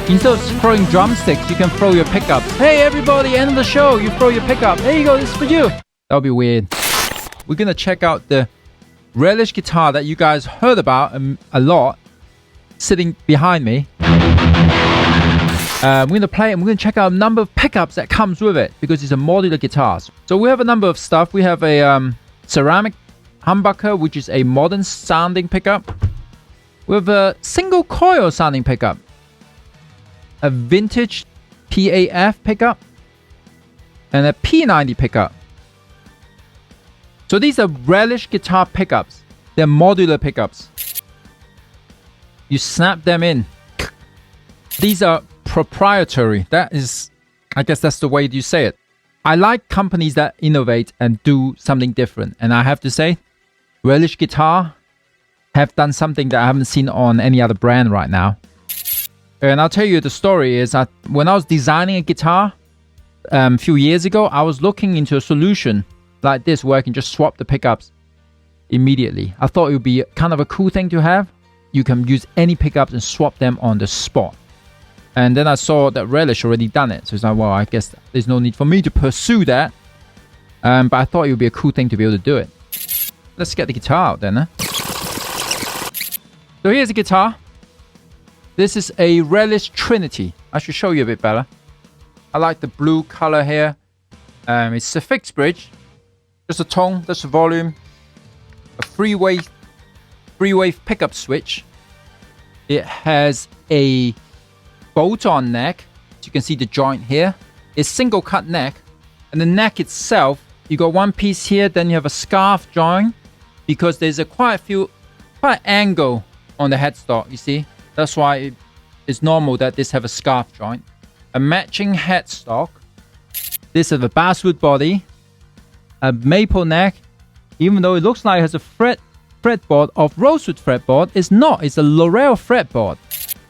Instead of throwing drumsticks, you can throw your pickups. Hey everybody, end of the show, you throw your pickup. Here you go, this is for you. That'll be weird. We're gonna check out the Relish guitar that you guys heard about a lot, sitting behind me. We're gonna play it and we're gonna check out a number of pickups that comes with it because it's a modular guitar. So we have a number of stuff. We have a ceramic humbucker, which is a modern sounding pickup. We have a single coil sounding pickup, a vintage PAF pickup, and a P90 pickup. So these are Relish guitar pickups. They're modular pickups. You snap them in. These are proprietary. That is, I guess that's the way you say it. I like companies that innovate and do something different. And I have to say, Relish Guitar have done something that I haven't seen on any other brand right now. And I'll tell you the story is that when I was designing a guitar a few years ago, I was looking into a solution like this where I can just swap the pickups immediately. I thought it would be kind of a cool thing to have. You can use any pickups and swap them on the spot. And then I saw that Relish already done it. So it's like, well, I guess there's no need for me to pursue that. But I thought it would be a cool thing to be able to do it. Let's get the guitar out then. Huh? So here's the guitar. This is a Relish Trinity. I should show you a bit better. I like the blue color here. It's a fixed bridge. Just a tone, that's a volume. A three-wave pickup switch. It has a bolt-on neck. As you can see the joint here. It's single cut neck. And the neck itself, you got one piece here, then you have a scarf joint. Because there's a quite angle on the headstock, you see. That's why it's normal that this have a scarf joint. A matching headstock. This is a basswood body. A maple neck. Even though it looks like it has a fretboard of rosewood fretboard, it's not. It's a Laurel fretboard.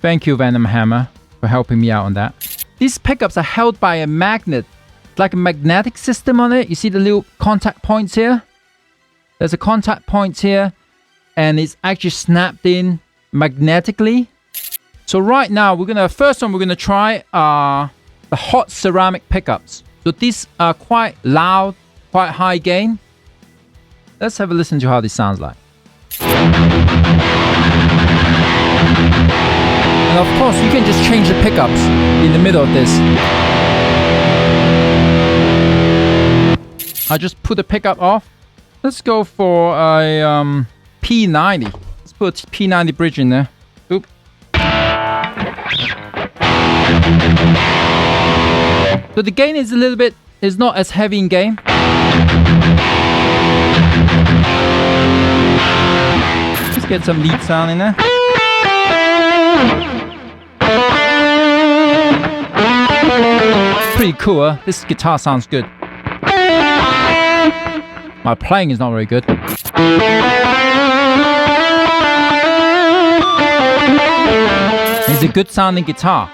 Thank you, Venom Hammer, for helping me out on that. These pickups are held by a magnet. It's like a magnetic system on it. You see the little contact points here? There's a contact point here. And it's actually snapped in magnetically. So right now, first one we're gonna try are the hot ceramic pickups. So these are quite loud, quite high gain. Let's have a listen to how this sounds like. And of course, you can just change the pickups in the middle of this. I just put the pickup off. Let's go for a P90. Let's put a P90 bridge in there. Oop. So the gain is not as heavy in gain. Let's get some lead sound in there. Pretty cool, huh? This guitar sounds good. My playing is not very good. It's a good sounding guitar.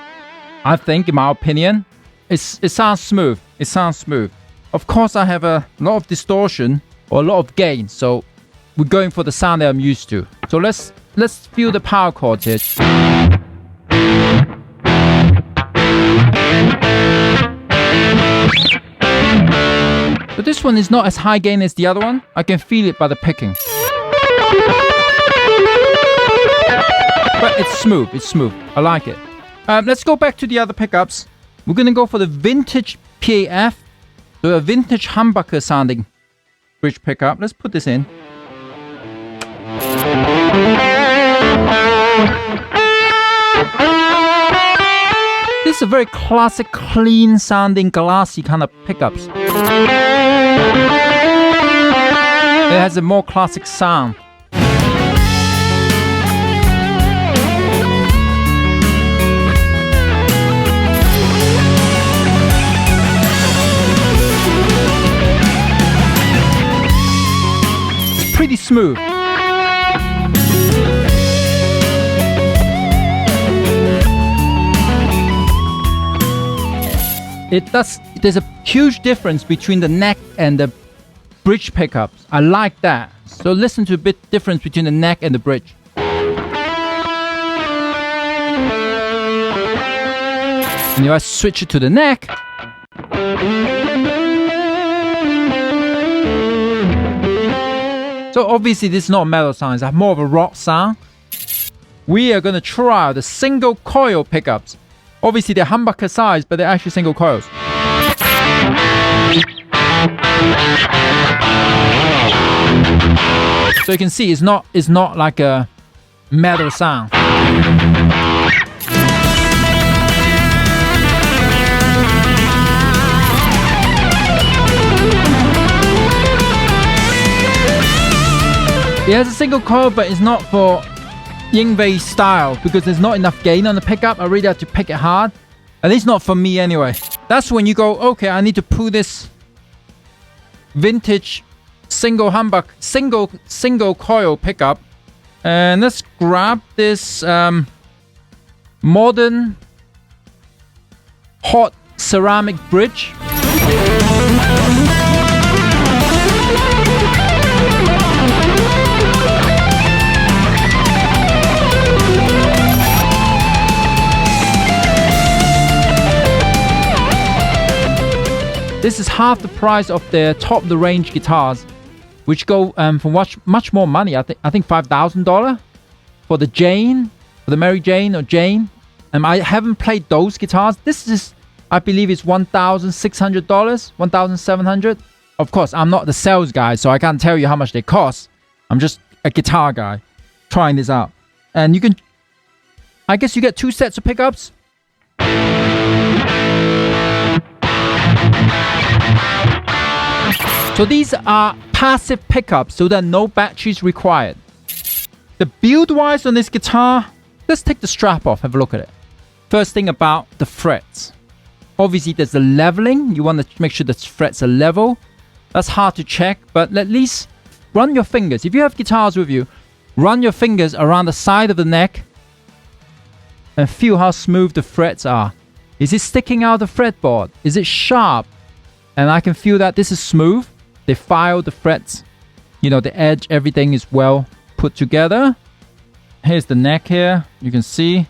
I think, in my opinion, it sounds smooth. It sounds smooth. Of course, I have a lot of distortion or a lot of gain, so we're going for the sound that I'm used to. So let's feel the power chords here. But this one is not as high gain as the other one. I can feel it by the picking. But it's smooth. It's smooth. I like it. Let's go back to the other pickups. We're going to go for the vintage PAF. So a vintage humbucker sounding bridge pickup. Let's put this in. This is a very classic, clean sounding, glassy kind of pickups. It has a more classic sound. It's pretty smooth. There's a huge difference between the neck and the bridge pickups. I like that. So listen to a bit difference between the neck and the bridge. And if I switch it to the neck, so obviously this is not metal sound, it's more of a rock sound. We are going to try the single coil pickups. Obviously they're humbucker size, but they're actually single coils. So you can see it's not like a metal sound. It has a single coil, but it's not for Yingwei style because there's not enough gain on the pickup. I really have to pick it hard. At least not for me anyway. That's when you go, okay, I need to pull this vintage single coil pickup. And let's grab this modern hot ceramic bridge. This is half the price of their top-of-the-range guitars, which go for much more money. I think $5,000 for the Jane, for the Mary Jane or Jane. I haven't played those guitars. This is, I believe, it's $1,600, $1,700. Of course, I'm not the sales guy, so I can't tell you how much they cost. I'm just a guitar guy trying this out. And you can, I guess you get 2 sets of pickups. So these are passive pickups, so there are no batteries required. The build-wise on this guitar, let's take the strap off, have a look at it. First thing about the frets. Obviously, there's the leveling. You want to make sure the frets are level. That's hard to check, but at least run your fingers. If you have guitars with you, run your fingers around the side of the neck and feel how smooth the frets are. Is it sticking out of the fretboard? Is it sharp? And I can feel that this is smooth. They filed the frets. You know, the edge, everything is well put together. Here's the neck here. You can see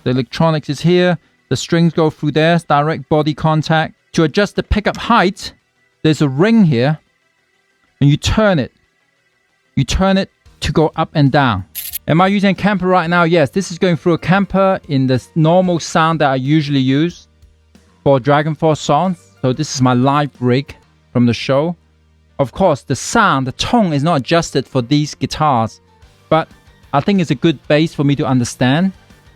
the electronics is here. The strings go through there. It's direct body contact. To adjust the pickup height, there's a ring here. And you turn it. You turn it to go up and down. Am I using a camper right now? Yes, this is going through a camper in the normal sound that I usually use for DragonForce songs. So this is my live rig from the show. Of course, the sound, the tone is not adjusted for these guitars, but I think it's a good base for me to understand,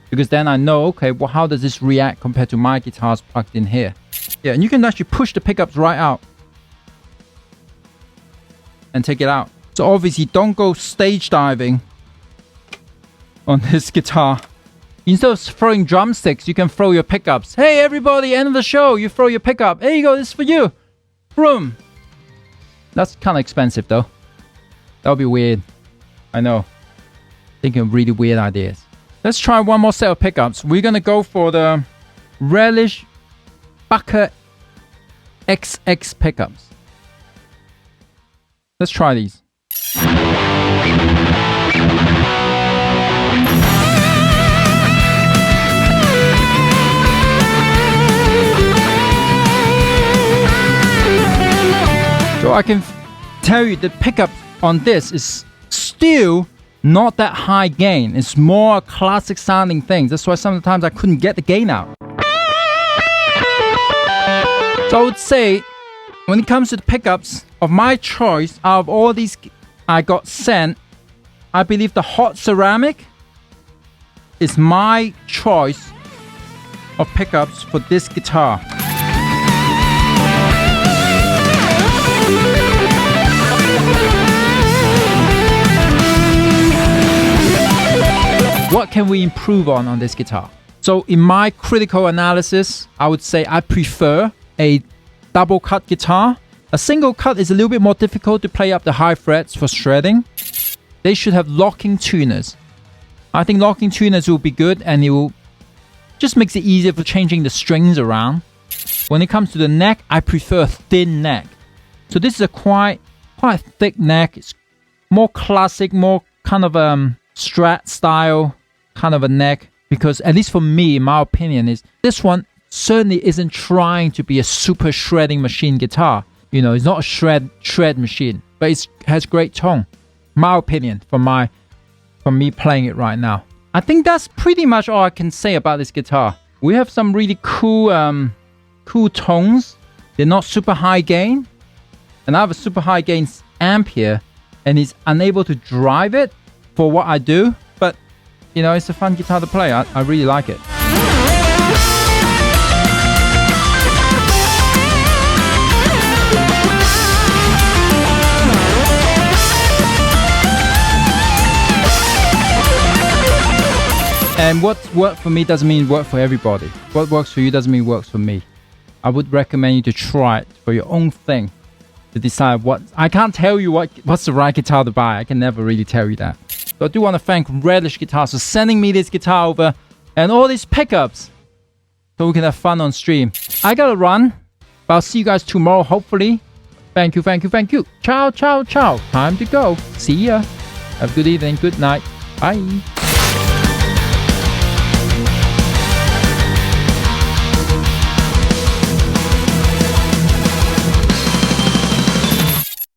because then I know, okay, well, how does this react compared to my guitars plugged in here? Yeah, and you can actually push the pickups right out and take it out. So obviously, don't go stage diving on this guitar. Instead of throwing drumsticks, you can throw your pickups. Hey, everybody, end of the show, you throw your pickup. There you go, this is for you. Boom. That's kind of expensive, though. That would be weird. I know. Thinking of really weird ideas. Let's try one more set of pickups. We're going to go for the Relish Bucker XX pickups. Let's try these. So I can tell you the pickup on this is still not that high gain. It's more classic sounding things. That's why sometimes I couldn't get the gain out. So I would say when it comes to the pickups of my choice, out of all these I got sent, I believe the hot ceramic is my choice of pickups for this guitar. What can we improve on this guitar? So in my critical analysis, I would say I prefer a double cut guitar. A single cut is a little bit more difficult to play up the high frets for shredding. They should have locking tuners. I think locking tuners will be good, and it will just makes it easier for changing the strings around. When it comes to the neck, I prefer a thin neck. So this is a quite thick neck. It's more classic, more kind of Strat style kind of a neck, because at least for me, in my opinion, is this one certainly isn't trying to be a super shredding machine guitar. You know, it's not a shred machine, but it has great tone. My opinion, from me playing it right now. I think that's pretty much all I can say about this guitar. We have some really cool tones. They're not super high gain. And I have a super high gain amp here, and it's unable to drive it for what I do. But, you know, it's a fun guitar to play. I really like it. And what works for me doesn't mean work for everybody. What works for you doesn't mean works for me. I would recommend you to try it for your own thing to decide what... I can't tell you what's the right guitar to buy. I can never really tell you that. So I do want to thank Relish Guitar for sending me this guitar over and all these pickups so we can have fun on stream. I gotta run, but I'll see you guys tomorrow, hopefully. Thank you, thank you, thank you. Ciao, ciao, ciao. Time to go. See ya. Have a good evening, good night. Bye.